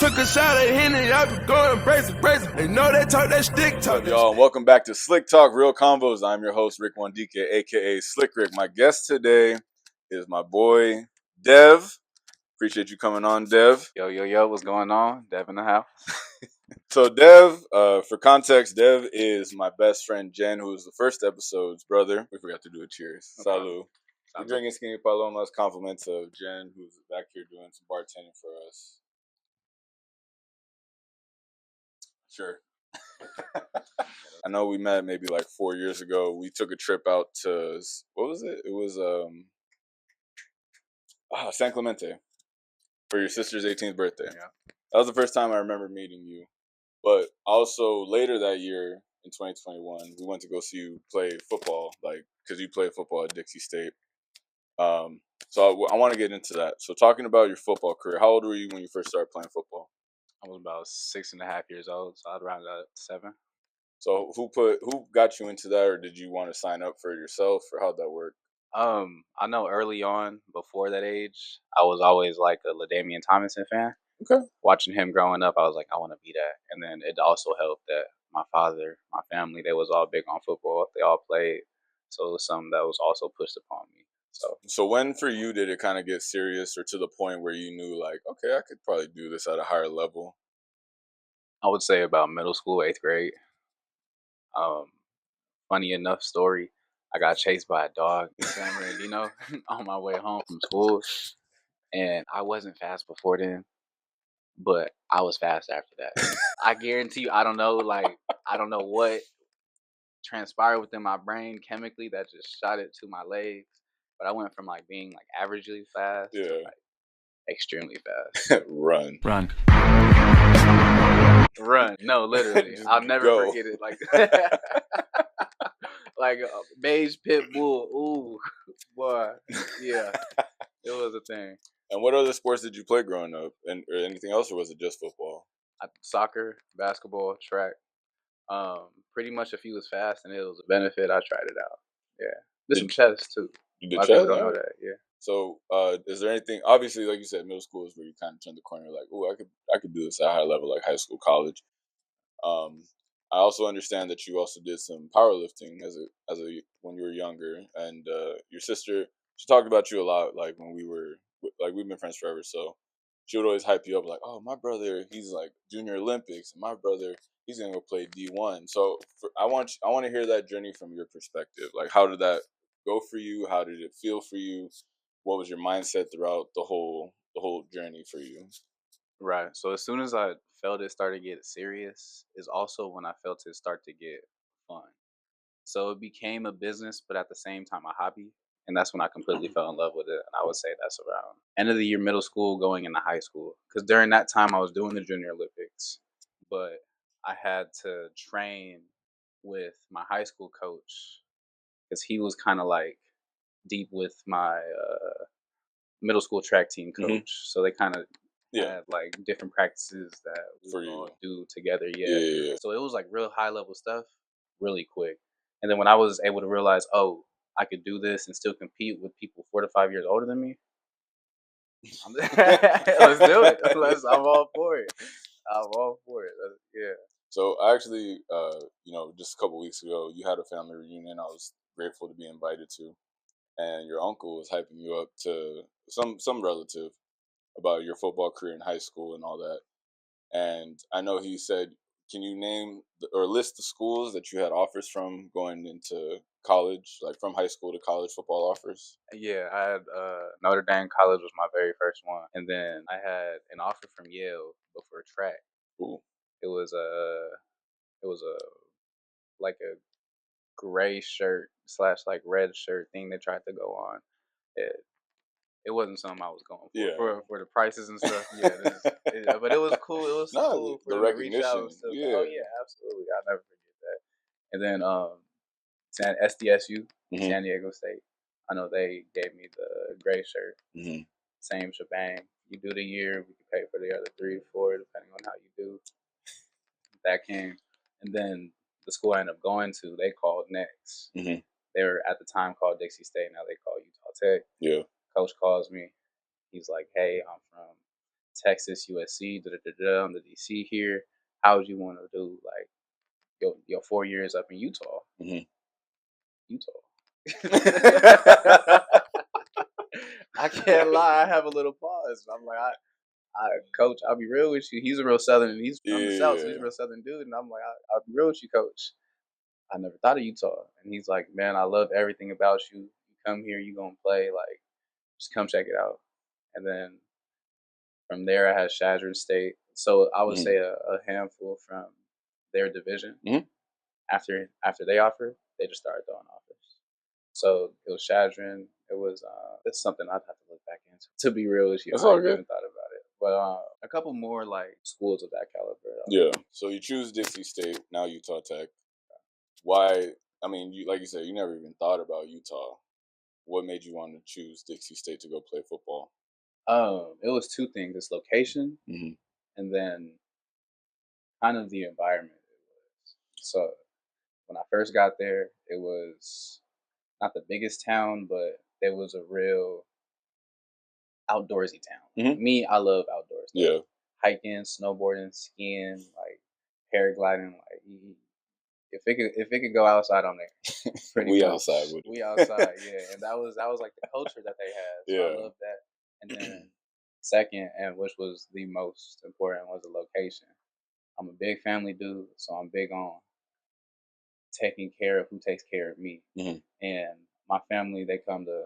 Took a shot at Henny, I be going crazy. They know they talk that stick talk. What's up, y'all, and welcome back to Slick Talk Real Convos. I'm your host, Rick Wandike, aka Slick Rick. My guest today is my boy, Dev. Appreciate you coming on, Dev. Yo, what's going on? Dev in the house. So, Dev, for context, Dev is my best friend, Jen, who was the first episode's brother. We forgot to do a cheers. Salud. We're drinking Skinny Palomas, compliments of Jen, who's back here doing some bartending for us. Sure. I know we met maybe like 4 years ago. We took a trip out to, what was it? It was San Clemente for your sister's 18th birthday. Yeah. That was the first time I remember meeting you. But also later that year in 2021, we went to go see you play football, like because you played football at Dixie State. So I want to get into that. So talking about your football career, how old were you when you first started playing football? I was about 6.5 years old, so I'd round out 7. So who got you into that, or did you want to sign up for it yourself, or how'd that work? I know early on, before that age, I was always like a LaDainian Tomlinson fan. Okay. Watching him growing up, I was like, I want to be that. And then it also helped that my father, my family, they was all big on football. They all played, so it was something that was also pushed upon me. So when for you did it kind of get serious, or to the point where you knew like, okay, I could probably do this at a higher level? I would say about middle school, 8th grade. Funny enough story, I got chased by a dog in San Bernardino on my way home from school, and I wasn't fast before then, but I was fast after that. I guarantee you, I don't know what transpired within my brain chemically that just shot it to my legs, but I went from like being like averagely fast to like extremely fast. Run. No, literally, I'll never forget it. Like like a beige pit bull. Ooh, boy, yeah, it was a thing. And what other sports did you play growing up, or anything else, or was it just football? Soccer, basketball, track. Pretty much if he was fast and it was a benefit, I tried it out. Yeah, did some chess too. You did A lot of chess? people don't know that. Yeah. So, is there anything? Obviously, like you said, middle school is where you kind of turn the corner. Like, oh, I could do this at a high level, like high school, college. I also understand that you also did some powerlifting as a when you were younger, and your sister, she talked about you a lot. Like when we've been friends forever, so she would always hype you up, like, oh, my brother, he's like Junior Olympics, and my brother, he's gonna go play D1. So I want to hear that journey from your perspective. Like, how did that go for you? How did it feel for you? What was your mindset throughout the whole journey for you? Right. So as soon as I felt it started to get serious, is also when I felt it start to get fun. So it became a business, but at the same time a hobby. And that's when I completely fell in love with it. And I would say that's around end of the year, middle school, going into high school. Because during that time I was doing the Junior Olympics, but I had to train with my high school coach because he was kind of like deep with my middle school track team coach. So they kind of had like different practices that we would all do together. Yeah. So it was like real high level stuff really quick. And then when I was able to realize, oh, I could do this and still compete with people 4 to 5 years older than me. Let's do it. I'm all for it. Yeah. So actually, just a couple weeks ago, you had a family reunion. I was grateful to be invited to, and your uncle was hyping you up to some relative about your football career in high school and all that. And I know he said, can you name or list the schools that you had offers from going into college, like from high school to college football offers? Yeah, I had Notre Dame College was my very first one, and then I had an offer from Yale, but for track. Ooh. It was like a gray shirt / like red shirt thing they tried to go on. It wasn't something I was going for for the prices and stuff. Yeah, but it was cool. It was cool for the them to reach out. recognition. Oh yeah, absolutely. I'll never forget that. And then SDSU, San Diego State. I know they gave me the gray shirt. Same shebang. You do the year, we can pay for the other 3 to 4, depending on how you do. That came, and then the school I ended up going to, they called next. They were at the time called Dixie State. Now they call Utah Tech. Yeah. Coach calls me. He's like, "Hey, I'm from Texas, USC, on the DC here. How would you want to do like your 4 years up in Utah? Utah. I can't lie. I have a little pause. I'm like, coach, I'll be real with you. He's a real Southern, and he's from the South, so he's a real Southern dude. And I'm like, I'll be real with you, coach. I never thought of Utah. And he's like, man, I love everything about you. You come here, you gonna play. Like, just come check it out. And then from there, I had Shadron State. So I would say a handful from their division. After they offered, they just started throwing offers. So it was Shadron. It was it's something I'd have to look back into. To be real with you, I haven't thought about it. But a couple more like schools of that caliber. Yeah. So you choose Dixie State, now Utah Tech. Why? I mean, like you said, you never even thought about Utah. What made you want to choose Dixie State to go play football? It was two things: this location, and then kind of the environment. So when I first got there, it was not the biggest town, but there was a real outdoorsy town. Me, I love outdoors. Yeah. Hiking, snowboarding, skiing, like paragliding. Like if it could go outside, I'm there. Pretty we much. Outside. We outside, yeah. And that was like the culture that they had. So I love that. And then second, and which was the most important, was the location. I'm a big family dude, so I'm big on taking care of who takes care of me. And my family, they come to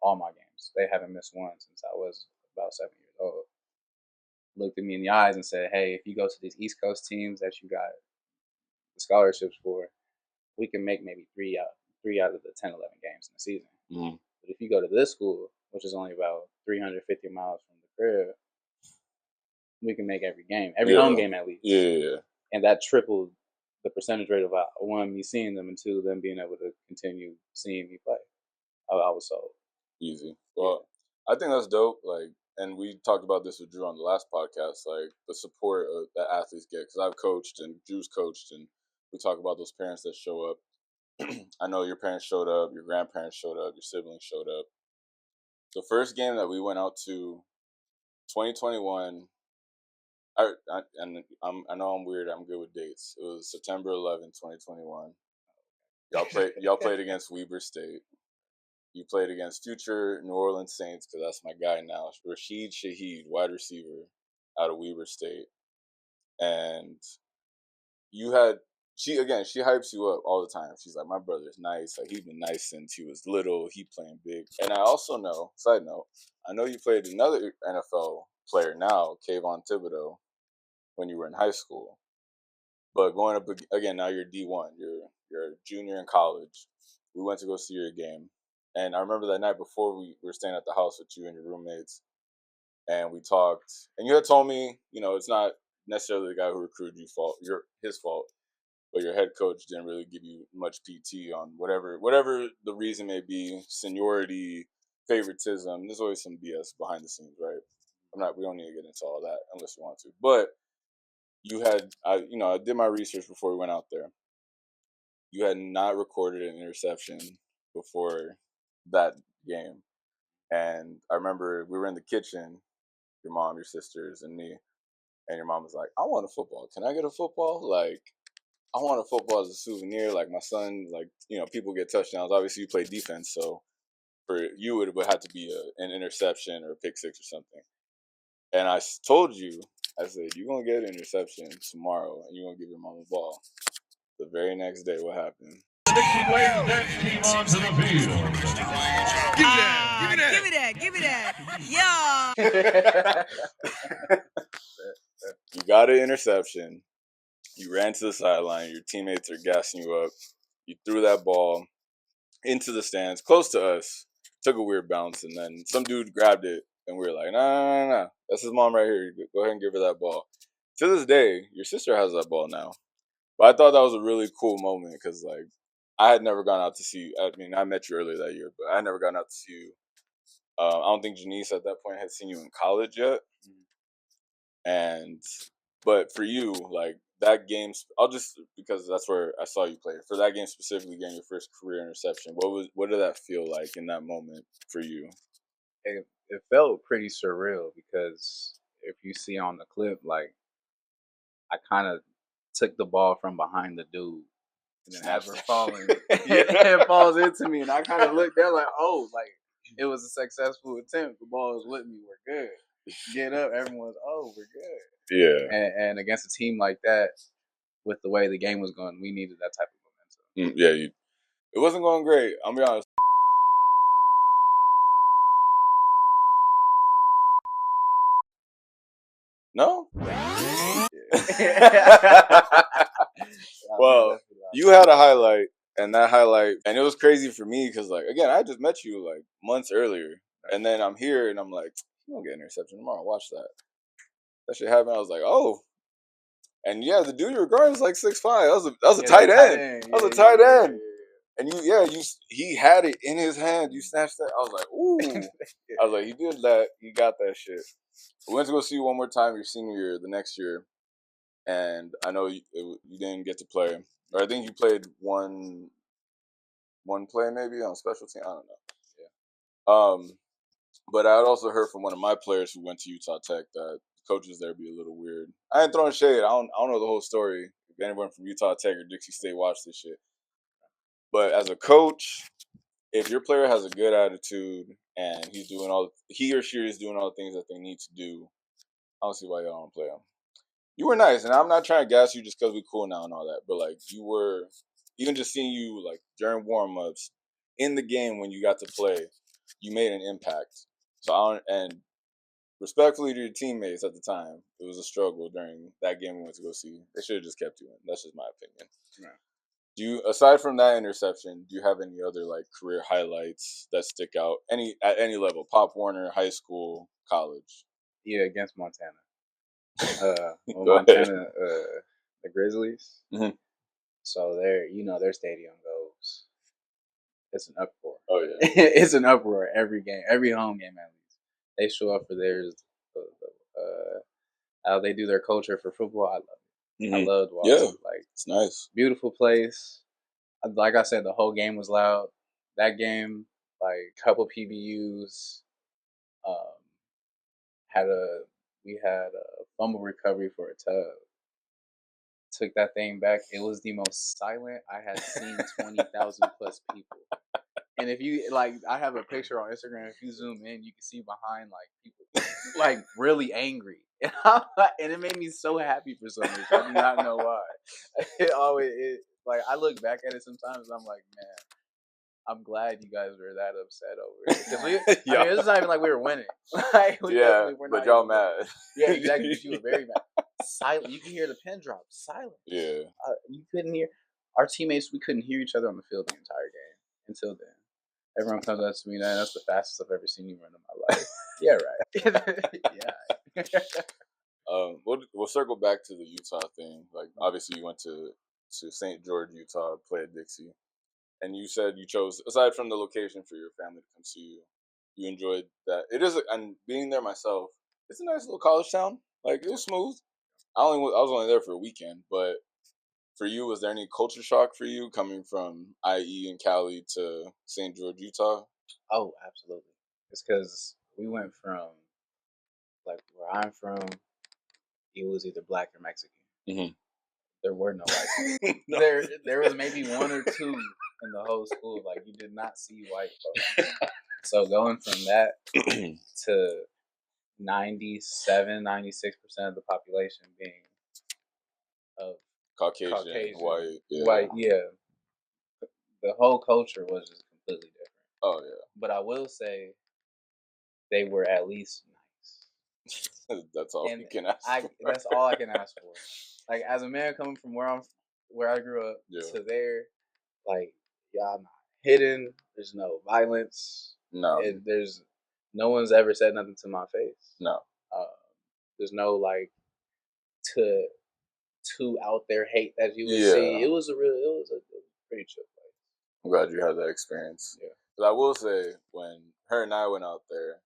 all my games. They haven't missed one since I was about 7 years old. Looked at me in the eyes and said, hey, if you go to these East Coast teams that you got the scholarships for, we can make maybe three out of the 10, 11 games in the season. But if you go to this school, which is only about 350 miles from the crib, we can make every game, every home game at least. Yeah. And that tripled the percentage rate of one, me seeing them, and two, them being able to continue seeing me play. I was sold. Easy. Well, I think that's dope. Like, and we talked about this with Drew on the last podcast, like the support that athletes get. Because I've coached and Drew's coached, and we talk about those parents that show up. I know your parents showed up, your grandparents showed up, your siblings showed up. The first game that we went out to, 2021. I know I'm weird. I'm good with dates. It was September 11, 2021. Y'all played against Weber State. You played against future New Orleans Saints, because that's my guy now, Rashid Shaheed, wide receiver out of Weber State. And she hypes you up all the time. She's like, my brother's nice. Like, he's been nice since he was little. He playing big. And I also know, side note, I know you played another NFL player now, Kayvon Thibodeau, when you were in high school. But going up again, now you're D1. You're a junior in college. We went to go see your game. And I remember that night before we were staying at the house with you and your roommates, and we talked. And you had told me, it's not necessarily the guy who recruited you his fault, but your head coach didn't really give you much PT on whatever the reason may be, seniority, favoritism. There's always some BS behind the scenes, right? We don't need to get into all that unless you want to. But I did my research before we went out there. You had not recorded an interception before that game. And I remember we were in the kitchen, your mom, your sisters, and me, and your mom was like, I want a football. Can I get a football? Like, I want a football as a souvenir. Like, my son, people get touchdowns. Obviously, you play defense, so for you, it would have to be an interception or a pick six or something. And I told you, I said, you're going to get an interception tomorrow, and you're going to give your mom a ball. The very next day, what happened? Team onto the field. Give me that. Yeah. You got an interception. You ran to the sideline. Your teammates are gassing you up. You threw that ball into the stands, close to us. Took a weird bounce, and then some dude grabbed it, and we were like, nah. That's his mom right here. Go ahead and give her that ball. To this day, your sister has that ball now. But I thought that was a really cool moment because, I had never gone out to see you. I mean, I met you earlier that year, but I had never gone out to see you. I don't think Janice at that point had seen you in college yet. But for you, that game, because that's where I saw you play. For that game specifically, getting your first career interception, what did that feel like in that moment for you? It felt pretty surreal because if you see on the clip, like I kind of took the ball from behind the dude, and then as we're falling, it falls into me, and I kind of looked down like, oh, like it was a successful attempt. The ball was with me. We're good. Get up, everyone's we're good. Yeah. And against a team like that, with the way the game was going, we needed that type of momentum. Yeah, it wasn't going great. I'll be honest. No? Well, you had a highlight, and that highlight, and it was crazy for me because, like, again, I just met you like months earlier, and then I'm here, and I'm like, you don't get an interception tomorrow. Watch that. That shit happened. I was like, oh. And yeah, the dude you were guarding was like 6'5". That was a tight end. That was a tight end. And he had it in his hand. You snatched that. I was like, ooh. I was like, he did that. He got that shit. We went to go see you one more time your senior year, the next year. And I know you didn't get to play. Or I think you played one play maybe on special team. I don't know. Yeah. But I had also heard from one of my players who went to Utah Tech that coaches there be a little weird. I ain't throwing shade. I don't know the whole story. If anyone from Utah Tech or Dixie State watched this shit. But as a coach, if your player has a good attitude and he or she is doing all the things that they need to do, I don't see why y'all don't play them. You were nice, and I'm not trying to gas you just because we cool now and all that, but like you were, even just seeing you like during warm-ups, in the game when you got to play, you made an impact. And respectfully to your teammates at the time, it was a struggle during that game we went to go see. They should have just kept you in. That's just my opinion. Right. Do you, aside from that interception, do you have any other like career highlights that stick out at any level? Pop Warner, high school, college? Yeah, against Montana. Montana, the Grizzlies. Mm-hmm. So their stadium goes. It's an uproar. Oh yeah, it's an uproar every game, every home game at least. They show up for theirs. How they do their culture for football, I love it. mm-hmm. I loved watching. Yeah, like it's nice. Beautiful place. Like I said, the whole game was loud. That game, like couple PBUs. We had a fumble recovery for a tub. Took that thing back. It was the most silent I had seen 20,000 plus people. And if you I have a picture on Instagram. If you zoom in, you can see behind like people like really angry, and it made me so happy for some reason. I do not know why. I look back at it sometimes, and I'm like, man, I'm glad you guys were that upset over it. Because it's not even like we were winning. But y'all mad. Yeah, exactly. But you were very mad. Silent. You can hear the pin drop. Silent. Yeah. You couldn't hear our teammates. We couldn't hear each other on the field the entire game until then. Everyone comes up to me, man, that's the fastest I've ever seen you run in my life. Yeah, right. Yeah. We'll circle back to the Utah thing. Like, obviously, you went to St. George, Utah, play at Dixie. And you said you chose, aside from the location for your family to come see you, you enjoyed that. It is, and being there myself, it's a nice little college town. Like, it was smooth. I was only there for a weekend, but for you, was there any culture shock for you coming from IE and Cali to St. George, Utah? Oh, absolutely. It's because we went from, like, where I'm from, it was either black or Mexican. Mm-hmm. There were no white people. No. There was maybe one or two in the whole school. Like, you did not see white folks. So going from that to 97, 96% of the population being of Caucasian, white. Yeah. White, yeah. The whole culture was just completely different. Oh, yeah. But I will say they were at least nice. That's all you can ask for. That's all I can ask for. Like, as a man coming from where I grew up to there, like, y'all not hidden. There's no violence. No. There's no one's ever said nothing to my face. No. There's no like to out there hate that you would see. It was a pretty chill place. I'm glad you had that experience. Yeah. But I will say, when her and I went out there,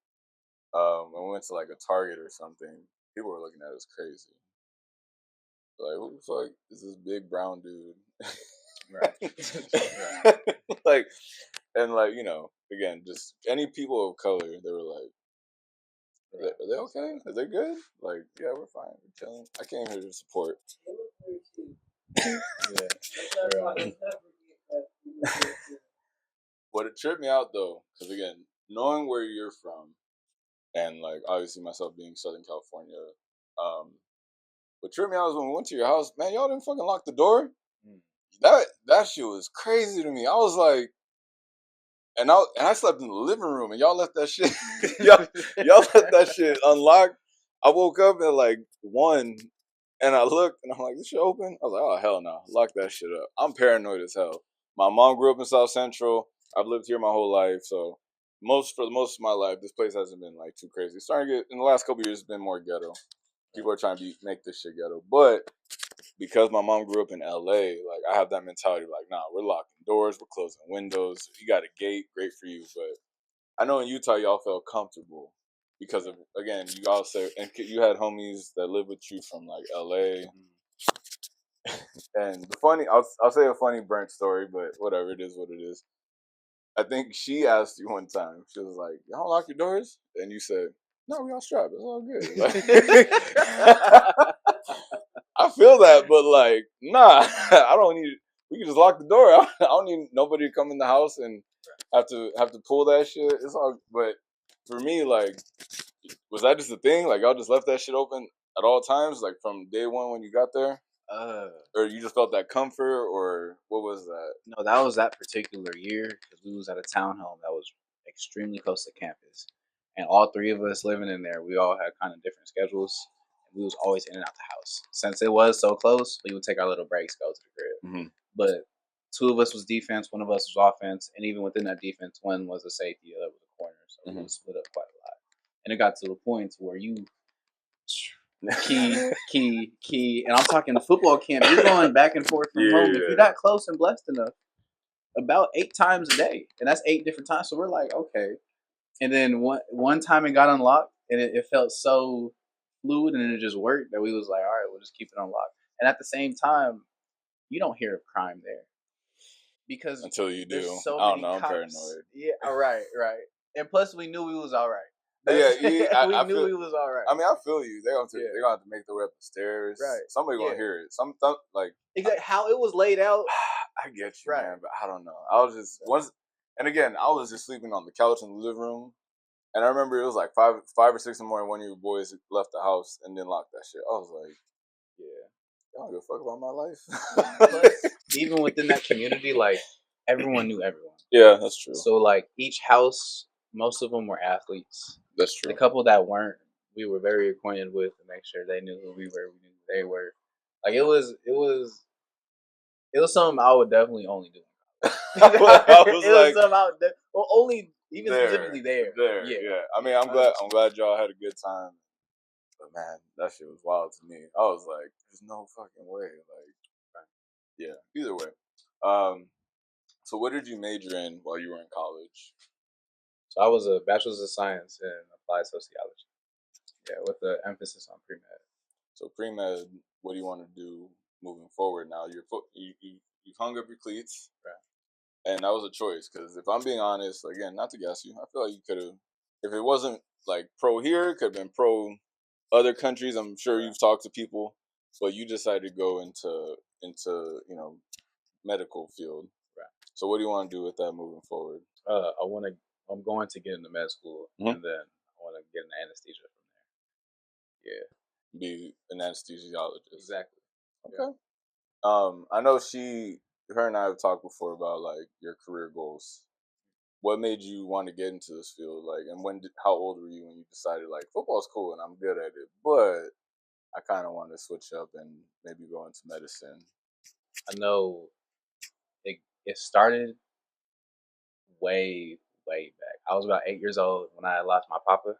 when we went to like a Target or something, people were looking at us crazy. Like, who the fuck is this big brown dude? Right. Like, and like, again, just any people of color, they were like, Are they okay? Are they good? Like, yeah, we're fine. We're chilling. I came here to support. But it tripped me out though, because again, knowing where you're from, and like obviously myself being Southern California, what tripped me out was when we went to your house. Man, y'all didn't fucking lock the door. That shit was crazy to me. I was like, and I slept in the living room, and y'all left that shit. y'all left that shit unlocked. I woke up at like 1, and I looked, and I'm like, this shit open? I was like, oh hell no, lock that shit up. I'm paranoid as hell. My mom grew up in South Central. I've lived here my whole life, so for the most of my life, this place hasn't been like too crazy. It's starting to get in the last couple years, it's been more ghetto. People are trying to make this shit ghetto, but because my mom grew up in LA, like I have that mentality, like, nah, we're locking doors, we're closing windows. You got a gate, great for you. But I know in Utah, y'all felt comfortable because of, again, you all said, and you had homies that live with you from like LA. And the funny, I'll say a funny burnt story, but whatever, it is what it is. I think she asked you one time, she was like, y'all lock your doors? And you said, no, we all strapped. It's all good. Like, I feel that, but like, nah, I don't need. We can just lock the door. I don't need nobody to come in the house and have to pull that shit. It's all. But for me, like, was that just a thing? Like, y'all just left that shit open at all times, like from day one when you got there, or you just felt that comfort, or what was that? No, that was that particular year because we was at a townhome that was extremely close to campus, and all three of us living in there, we all had kind of different schedules, and we was always in and out the house. Since it was so close, we would take our little breaks, go to the crib. Mm-hmm. But two of us was defense, one of us was offense, and even within that defense, one was a safety, the other was a corner. So we would split up quite a lot, and it got to the point where you key, and I'm talking the football camp. You're going back and forth from home. If you're that close and blessed enough, about 8 times a day, and that's 8 different times. So we're like, okay. And then one time it got unlocked, and it felt so fluid, and it just worked that we was like, all right, we'll just keep it unlocked. And at the same time, you don't hear of crime there because until you do. So I don't many know. I'm cops. paranoid. Yeah, right. And plus, we knew we was all right. I knew we was all right. I mean, I feel you. They're gonna have to make their way up the stairs. Right. Somebody gonna hear it. Like exactly how it was laid out. I get you, man, but I don't know. I was just and again, I was just sleeping on the couch in the living room, and I remember it was like 5 or 6 in the morning. One of your boys left the house and then locked that shit. I was like, yeah, y'all don't give a fuck about my life. Even within that community, like everyone knew everyone. Yeah, that's true. So like each house, most of them were athletes. That's true. The couple that weren't, we were very acquainted with to make sure they knew who we were, we knew who they were. Like it was something I would definitely only do. Was something only even there, specifically there. Yeah. I mean, I'm glad y'all had a good time. But man, that shit was wild to me. I was like, there's no fucking way. Like, yeah. Either way. So what did you major in while you were in college? So I was a bachelor's of science in applied sociology. Yeah, with the emphasis on pre-med. So pre-med, what do you want to do moving forward now? You hung up your cleats, right? And that was a choice because if I'm being honest, again, not to gas you, I feel like you could have, if it wasn't like pro here, it could have been pro other countries. I'm sure you've talked to people, but you decided to go into medical field. Right. So what do you want to do with that moving forward? I'm going to get into med school, and then I want to get an anesthesia from there. Yeah. Be an anesthesiologist. Exactly. Okay. Yeah. I know her and I have talked before about like your career goals. What made you want to get into this field? Like, and how old were you when you decided like football's cool and I'm good at it, but I kind of want to switch up and maybe go into medicine? I know it started way back. I was about 8 years old when I lost my papa,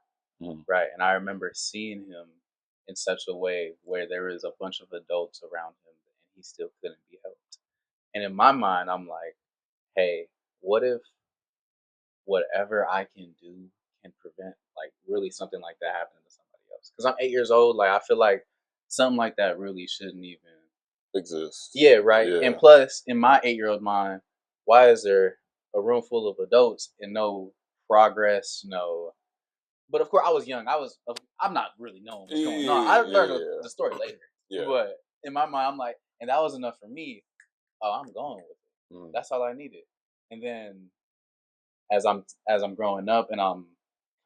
right? And I remember seeing him in such a way where there was a bunch of adults around him and he still couldn't be helped. And in my mind, I'm like, hey, what if whatever I can do can prevent like really something like that happening to somebody else? Because I'm 8 years old. Like I feel like something like that really shouldn't even exist. Yeah, right. Yeah. And plus, in my 8-year-old mind, why is there a room full of adults and no progress, no But of course, I was young. I'm not really knowing what's going on. I learned the story later. Yeah. But in my mind, I'm like, and that was enough for me. Oh, I'm going with it. That's all I needed. And then as I'm growing up and I'm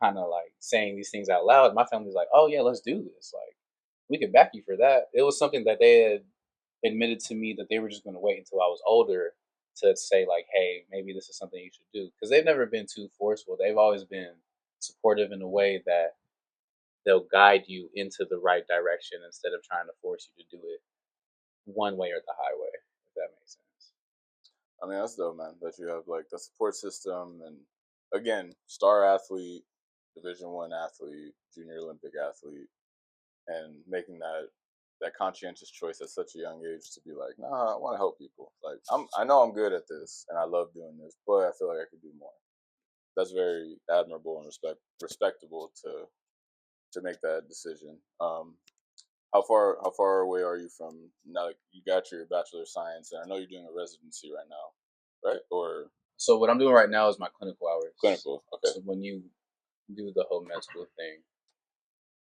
kind of like saying these things out loud, my family's like, "Oh yeah, let's do this. Like, we could back you for that." It was something that they had admitted to me that they were just going to wait until I was older to say like, "Hey, maybe this is something you should do." Because they've never been too forceful. They've always been supportive in a way that they'll guide you into the right direction instead of trying to force you to do it one way or the highway. If that makes sense. I mean, that's dope, man. That you have like the support system, and again, star athlete, Division I athlete, junior Olympic athlete, and making that conscientious choice at such a young age to be like, nah, I want to help people. Like, I know I'm good at this, and I love doing this, but I feel like I could do more. That's very admirable and respectable to make that decision. How far away are you from now? Like, you got your Bachelor of Science, and I know you're doing a residency right now, right? Or So what I'm doing right now is my clinical hours. clinical? Okay. So when you do the whole med school thing,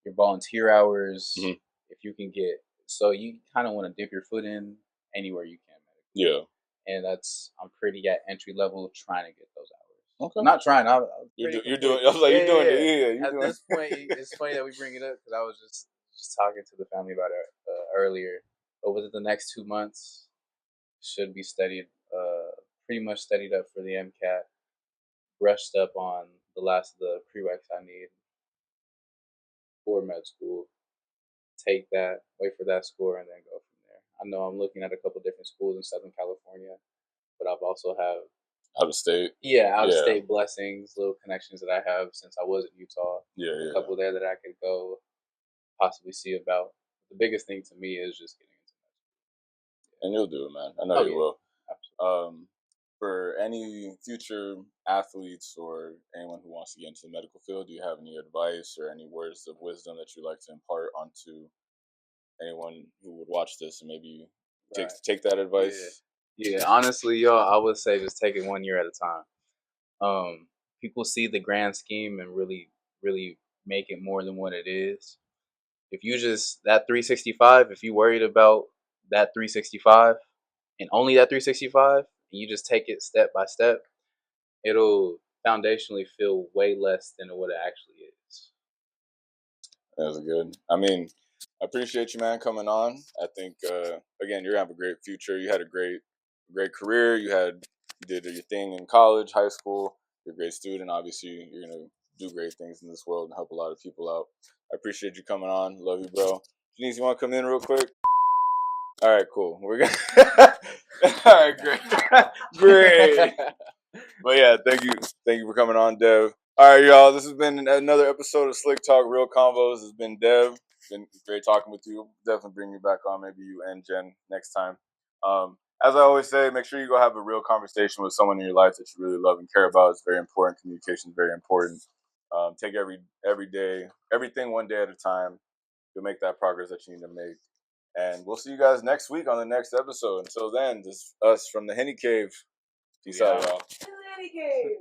your volunteer hours, if you can get, so you kind of want to dip your foot in anywhere you can. Yeah. And I'm pretty at entry level trying to get those hours. Okay. Not trying. You're doing. I was like, you're doing it. Yeah. At this point, it's funny that we bring it up because I was just talking to the family about it earlier. But within the next 2 months, should be studied. Pretty much studied up for the MCAT. Brushed up on the last of the prereqs I need for med school. Take that, wait for that score, and then go from there. I know I'm looking at a couple different schools in Southern California, but I've also have out of state. Yeah, out of state blessings, little connections that I have since I was in Utah. A couple there that I could go possibly see about. The biggest thing to me is just getting into med school. And you'll do it, man. I know you will. Absolutely. For any future athletes or anyone who wants to get into the medical field, do you have any advice or any words of wisdom that you'd like to impart onto anyone who would watch this and maybe take that advice? Yeah, honestly, y'all, I would say just take it 1 year at a time. People see the grand scheme and really, really make it more than what it is. If you just, that 365, if you worried about that 365 and only that 365, and you just take it step by step, it'll foundationally feel way less than what it actually is. That's good. I mean, I appreciate you, man, coming on. I think, again, you're going to have a great future. You had a great career. You did your thing in college, high school. You're a great student. Obviously, you're going to do great things in this world and help a lot of people out. I appreciate you coming on. Love you, bro. Denise, you want to come in real quick? All right, cool. We're gonna. All right, great, great. But yeah, thank you for coming on, Dev. All right, y'all. This has been another episode of Slick Talk Real Convos. It's been Dev. It's been great talking with you. Definitely bring you back on, maybe you and Jen next time. As I always say, make sure you go have a real conversation with someone in your life that you really love and care about. It's very important. Communication is very important. Take every day, everything one day at a time. You'll make that progress that you need to make. And we'll see you guys next week on the next episode. Until then, this is us from the Henny Cave. Peace out, y'all. Henny Cave.